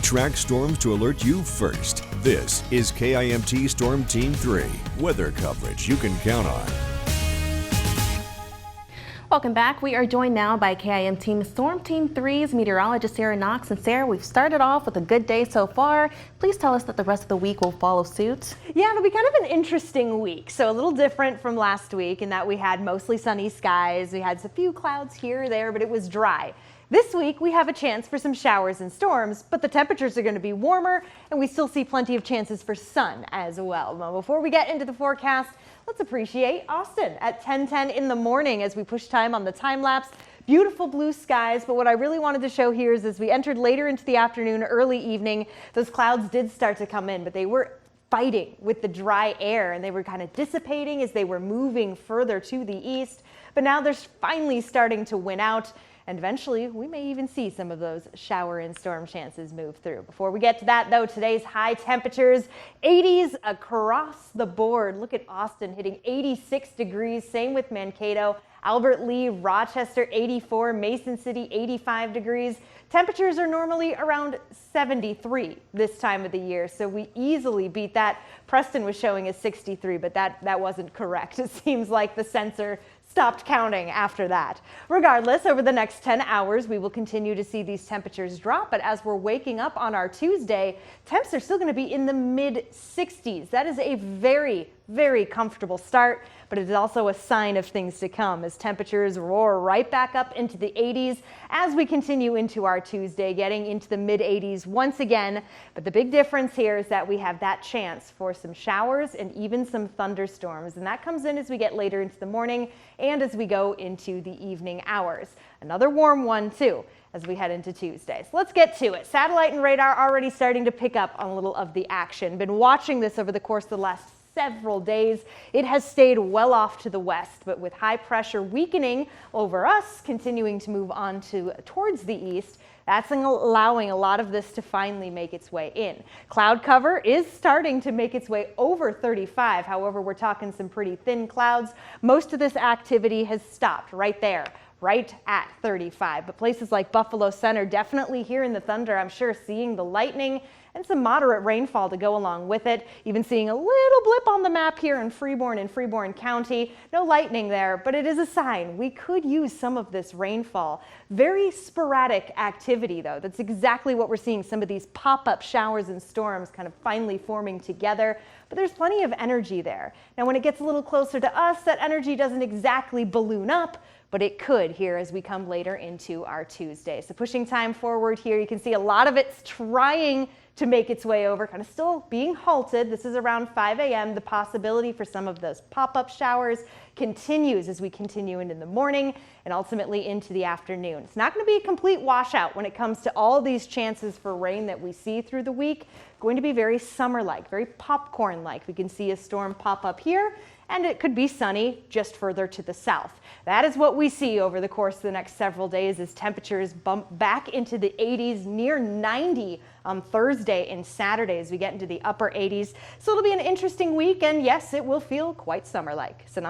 track storms to alert you first. This is KIMT Storm Team 3, weather coverage you can count on. Welcome back. We are joined now by KIMT Storm Team 3's meteorologist Sarah Knox. And Sarah, we've started off with a good day so far. Please tell us that the rest of the week will follow suit. Yeah, it'll be kind of an interesting week. So a little different from last week in that we had mostly sunny skies. We had a few clouds here or there, but it was dry. This week, we have a chance for some showers and storms, but the temperatures are going to be warmer, and we still see plenty of chances for sun as well. Now, before we get into the forecast, let's appreciate Austin at 10:10 in the morning as we push time on the time lapse. Beautiful blue skies, but what I really wanted to show here is as we entered later into the afternoon, early evening, those clouds did start to come in, but they were fighting with the dry air, and they were kind of dissipating as they were moving further to the east. But now they're finally starting to win out. And eventually, we may even see some of those shower and storm chances move through. Before we get to that, though, today's high temperatures, 80s across the board. Look at Austin hitting 86 degrees. Same with Mankato, Albert Lea, Rochester, 84, Mason City, 85 degrees. Temperatures are normally around 73 this time of the year, so we easily beat that. Preston was showing a 63, but that wasn't correct. It seems like the sensor stopped counting after that. Regardless, over the next 10 hours, we will continue to see these temperatures drop. But as we're waking up on our Tuesday, temps are still going to be in the mid-60s. That is a very, very comfortable start, but it is also a sign of things to come as temperatures roar right back up into the 80s as we continue into our Tuesday, getting into the mid-80s once again. But the big difference here is that we have that chance for some showers and even some thunderstorms, and that comes in as we get later into the morning and as we go into the evening hours. Another warm one too as we head into Tuesday. So let's get to it. Satellite and radar already starting to pick up on a little of the action. Been watching this over the course of the last several days. It has stayed well off to the west, but with high pressure weakening over us, continuing to move on towards the east, that's allowing a lot of this to finally make its way in. Cloud cover is starting to make its way over 35. However, we're talking some pretty thin clouds. Most of this activity has stopped right there, right at 35. But places like Buffalo Center, definitely hearing the thunder, I'm sure seeing the lightning and some moderate rainfall to go along with it. Even seeing a little blip on the map here in Freeborn County. No lightning there, but it is a sign we could use some of this rainfall. Very sporadic activity though. That's exactly what we're seeing. Some of these pop-up showers and storms kind of finally forming together, but there's plenty of energy there. Now when it gets a little closer to us, that energy doesn't exactly balloon up, but it could here as we come later into our Tuesday. So pushing time forward here, you can see a lot of it's trying to make its way over, kind of still being halted. This is around 5 a.m. The possibility for some of those pop-up showers continues as we continue into the morning and ultimately into the afternoon. It's not going to be a complete washout when it comes to all these chances for rain that we see through the week. Going to be very summer-like, very popcorn-like. We can see a storm pop up here, and it could be sunny just further to the south. That is what we see over the course of the next several days as temperatures bump back into the 80s, near 90 on Thursday and Saturday as we get into the upper 80s. So it'll be an interesting week, and yes, it will feel quite summer-like. So